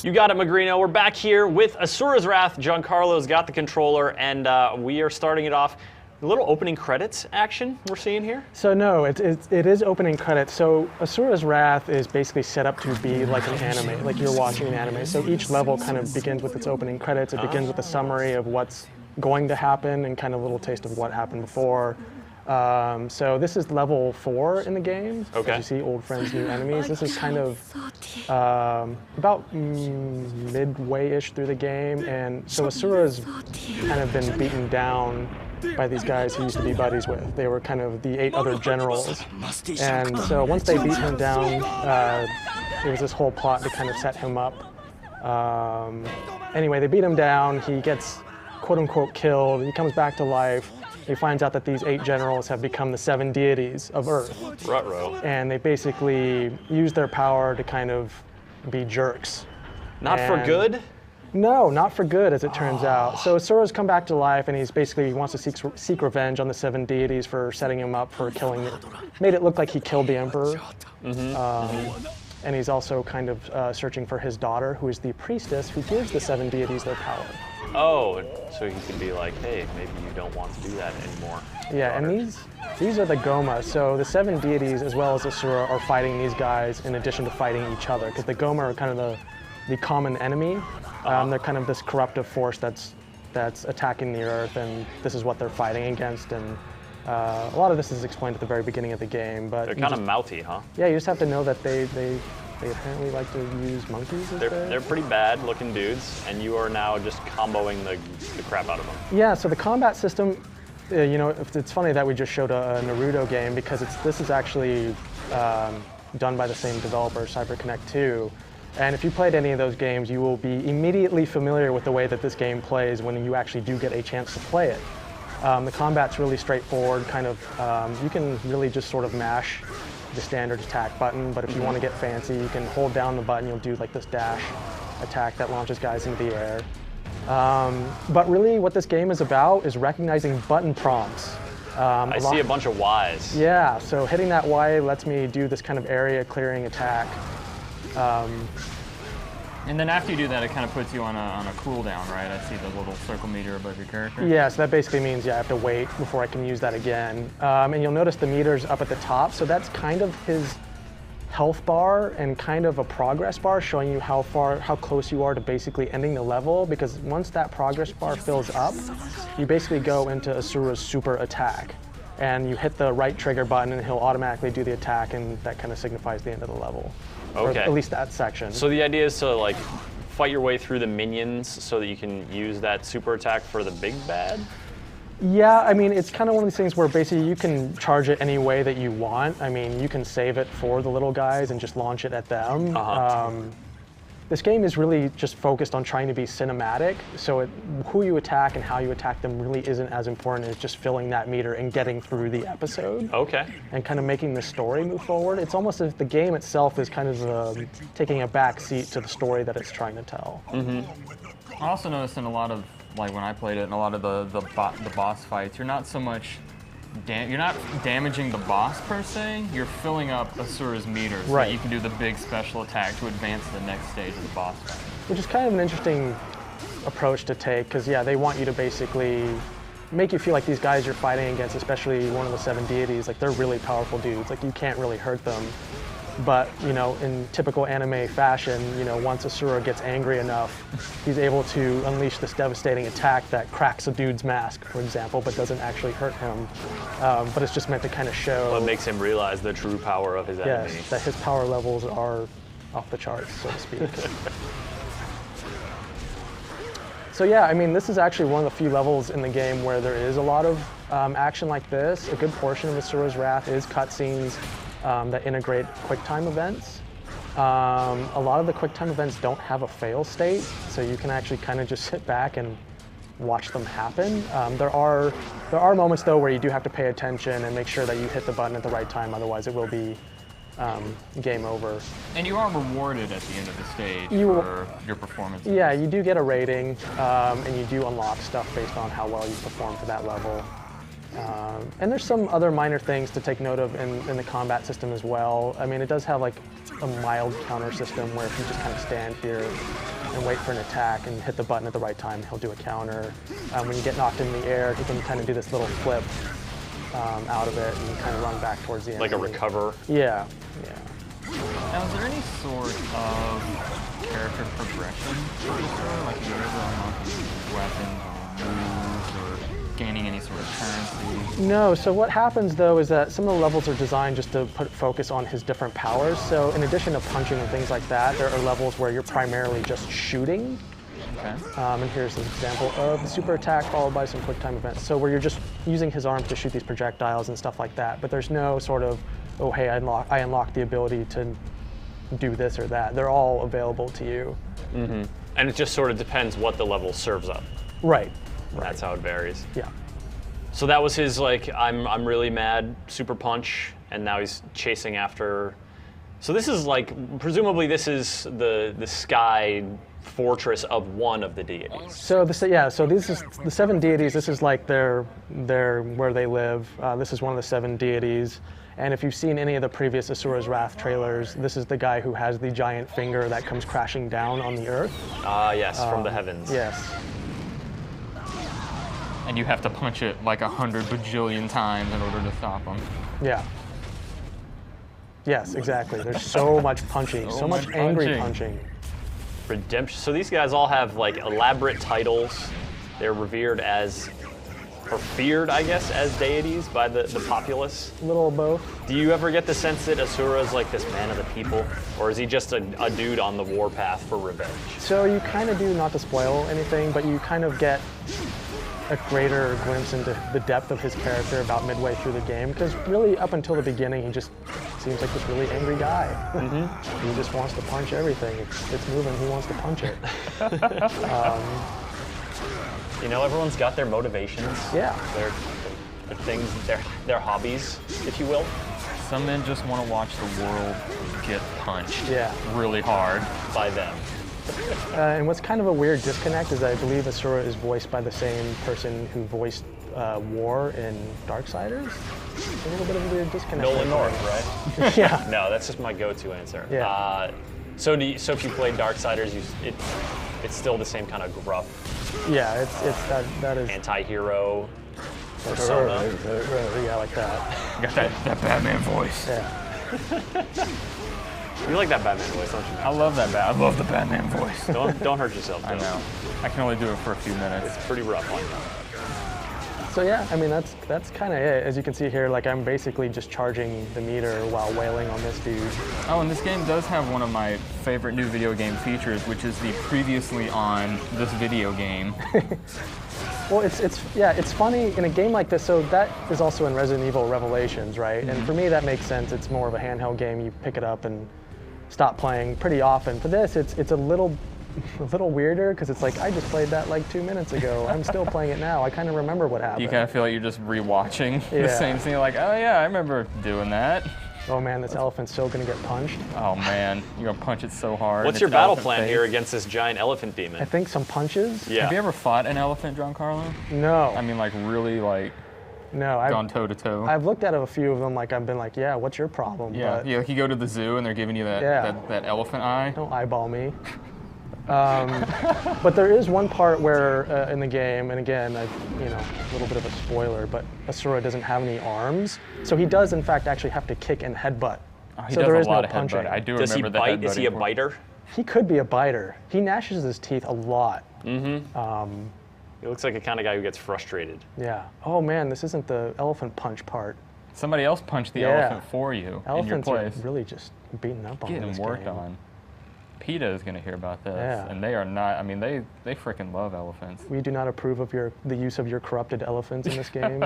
You got it, Magrino. We're back here with Asura's Wrath. Giancarlo's got the controller, and we are starting it off. A little opening credits action we're seeing here? So no, it is opening credits. So Asura's Wrath is basically set up to be like an anime, like you're watching an anime. So each level kind of begins with its opening credits. It begins with a summary of what's going to happen and kind of a little taste of what happened before. So this is level 4 in the game. Okay. As you see, old friends, new enemies. This is kind of about midway-ish through the game, and so Asura's kind of been beaten down by these guys he used to be buddies with. They were kind of the 8 other generals, and so once they beat him down, there was this whole plot to kind of set him up. Anyway, they beat him down. He gets quote-unquote killed. He comes back to life. He finds out that these 8 generals have become the 7 deities of Earth. Ruh-roh. And they basically use their power to kind of be jerks. Not for good? No, not for good, as it turns out. So Asura's come back to life, and he wants to seek revenge on the 7 deities for setting him up for killing it. Made it look like he killed the Emperor. And he's also kind of searching for his daughter, who is the priestess who gives the 7 deities their power. Oh, so he could be like, hey, maybe you don't want to do that anymore. Yeah, and these are the Gohma. So the 7 deities, as well as Asura, are fighting these guys in addition to fighting each other, because the Gohma are kind of the common enemy. They're kind of this corruptive force that's attacking the Earth, and this is what they're fighting against. And a lot of this is explained at the very beginning of the game, but they're kind of mouthy, huh? Yeah, you just have to know that they apparently like to use monkeys. They're pretty bad looking dudes, and you are now just comboing the crap out of them. Yeah, so the combat system, you know, it's funny that we just showed a Naruto game, because this is actually done by the same developer, CyberConnect 2. And if you played any of those games, you will be immediately familiar with the way that this game plays when you actually do get a chance to play it. The combat's really straightforward, kind of, you can really just sort of mash the standard attack button, but if you want to get fancy, you can hold down the button, you'll do like this dash attack that launches guys into the air. But really what this game is about is recognizing button prompts. I see a bunch of Ys. Yeah, so hitting that Y lets me do this kind of area clearing attack. And then after you do that, it kind of puts you on a cooldown, right? I see the little circle meter above your character. Yeah, so that basically means I have to wait before I can use that again. And you'll notice the meter's up at the top, so that's kind of his health bar and kind of a progress bar showing you how close you are to basically ending the level, because once that progress bar fills up, you basically go into Asura's super attack. And you hit the right trigger button and he'll automatically do the attack, and that kind of signifies the end of the level. Okay. Or at least that section. So the idea is to like fight your way through the minions so that you can use that super attack for the big bad? Yeah, I mean, it's kind of one of these things where basically you can charge it any way that you want. I mean, you can save it for the little guys and just launch it at them. This game is really just focused on trying to be cinematic, so who you attack and how you attack them really isn't as important as just filling that meter and getting through the episode. Okay. And kind of making the story move forward. It's almost as if the game itself is kind of taking a back seat to the story that it's trying to tell. I also noticed in a lot of, like when I played it, in a lot of the boss fights, you're not so much you're not damaging the boss per se, you're filling up Asura's meter so that you can do the big special attack to advance to the next stage of the boss fight. Which is kind of an interesting approach to take, because yeah, they want you to basically make you feel like these guys you're fighting against, especially one of the 7 deities, like they're really powerful dudes, like you can't really hurt them. But, you know, in typical anime fashion, you know, once Asura gets angry enough, he's able to unleash this devastating attack that cracks a dude's mask, for example, but doesn't actually hurt him. But it's just meant to kind of show... What makes him realize the true power of his enemy. Yes, that his power levels are off the charts, so to speak. So yeah, I mean, this is actually one of the few levels in the game where there is a lot of action like this. A good portion of Asura's Wrath is cutscenes that integrate QuickTime events. A lot of the QuickTime events don't have a fail state, so you can actually kind of just sit back and watch them happen. There are moments though where you do have to pay attention and make sure that you hit the button at the right time, otherwise it will be game over. And you are rewarded at the end of the stage for your performance. Yeah, you do get a rating, and you do unlock stuff based on how well you perform for that level. And there's some other minor things to take note of in the combat system as well. I mean, it does have like a mild counter system where if you just kind of stand here and wait for an attack and hit the button at the right time, he'll do a counter. When you get knocked in the air, he can kind of do this little flip out of it and kind of run back towards the enemy. Like a recover? Yeah, yeah. Now, is there any sort of character progression for this story? Like, you ever unlocking weapons or moves or gaining any sort of currency? No, so what happens though is that some of the levels are designed just to put focus on his different powers. So in addition to punching and things like that, there are levels where you're primarily just shooting. Okay. And here's an example of the super attack followed by some quick time events. So where you're just using his arms to shoot these projectiles and stuff like that, but there's no sort of, oh hey, I unlocked the ability to do this or that. They're all available to you. Mm-hmm. And it just sort of depends what the level serves up. Right. That's how it varies. Yeah. So that was his like, I'm really mad super punch, and now he's chasing after. So this is like, presumably this is the sky fortress of one of the deities. So this, yeah, so this is the 7 deities. This is like their where they live. This is one of the 7 deities. And if you've seen any of the previous Asura's Wrath trailers, this is the guy who has the giant finger that comes crashing down on the earth. Ah, yes, from the heavens. Yes. And you have to punch it like 100 bajillion times in order to stop him. Yeah. Yes, exactly. There's so much punching, so much angry punching. Redemption. So these guys all have like elaborate titles. They're revered as, or feared, I guess, as deities by the populace. A little of both. Do you ever get the sense that Asura is like this man of the people? Or is he just a dude on the warpath for revenge? So you kind of do, not to spoil anything, but you kind of get a greater glimpse into the depth of his character about midway through the game, because really up until the beginning he just seems like this really angry guy. Mm-hmm. He just wants to punch everything. It's moving, he wants to punch it. You know, everyone's got their motivations. Yeah. Their things, their hobbies, if you will. Some men just want to watch the world get punched really hard by them. And what's kind of a weird disconnect is that I believe Asura is voiced by the same person who voiced War in Darksiders. A little bit of a weird disconnect. Nolan North, right? Yeah. No, that's just my go-to answer. Yeah. So if you played Darksiders, it's still the same kind of gruff. Yeah, it's that is anti-hero persona. Yeah, like that. You got that Batman voice. Yeah. You like that Batman voice, don't you, Max? I love that I love the Batman voice. Don't hurt yourself. I know. I can only do it for a few minutes. It's pretty rough on you. So yeah, I mean that's kind of it. As you can see here, like I'm basically just charging the meter while wailing on this dude. Oh, and this game does have one of my favorite new video game features, which is the previously on this video game. Well, it's funny in a game like this. So that is also in Resident Evil Revelations, right? Mm-hmm. And for me, that makes sense. It's more of a handheld game. You pick it up and stop playing pretty often. For this, it's a little weirder because it's like I just played that like 2 minutes ago. I'm still playing it now. I kind of remember what happened. You kind of feel like you're just rewatching the same scene. Like, oh yeah, I remember doing that. Oh man, this elephant's so gonna get punched. Oh man, you're gonna punch it so hard. What's your battle plan here against this giant elephant demon? I think some punches. Yeah. Have you ever fought an elephant, Giancarlo? No. I mean, like really, like. No, gone toe to toe. I've looked at a few of them. Like I've been like, yeah, what's your problem? Yeah. But, You go to the zoo and they're giving you that elephant eye. Don't eyeball me. But there is one part where in the game, and again, a little bit of a spoiler, but Asura doesn't have any arms, so he does in fact actually have to kick and headbutt. Oh, he so does there a is lot no of punching. headbutt. I do Does remember he that. bite? Is he a biter? He could be a biter. He gnashes his teeth a lot. Mm-hmm. He looks like the kind of guy who gets frustrated. Yeah. Oh man, this isn't the elephant punch part. Somebody else punched the elephant for you Elephants in your place. are really just beaten up on Getting this worked game. on. PETA is going to hear about this, Yeah. and they are not. I mean, they freaking love elephants. We do not approve of the use of your corrupted elephants in this game.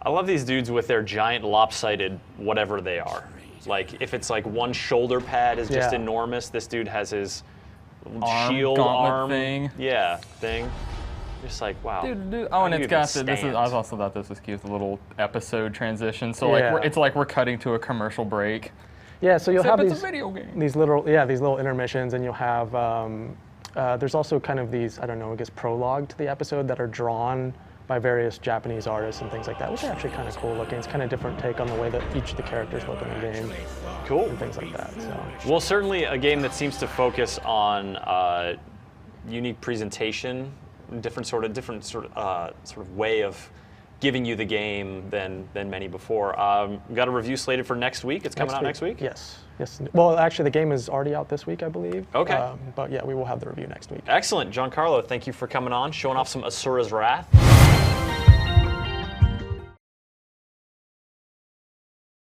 I love these dudes with their giant lopsided whatever they are. Like if it's like one shoulder pad is just enormous, this dude has his shield arm thing. Yeah, thing. Just like wow. Dude. Oh, and it's got I also thought this was cute, the little episode transition. So it's like we're cutting to a commercial break. Yeah, so you'll have it's a video game. these little intermissions, and you'll have there's also kind of these, I don't know, I guess prologue to the episode that are drawn by various Japanese artists and things like that, which are actually kind of cool looking. It's kind of different take on the way that each of the characters look in the game. Cool. And things like that. So. Well, certainly a game that seems to focus on unique presentation, different sort of way of giving you the game than many before. We've got a review slated for next week. It's coming out next week? Yes. Yes. Well, actually, the game is already out this week, I believe. Okay. But yeah, we will have the review next week. Excellent. Giancarlo, thank you for coming on, showing off some Asura's Wrath.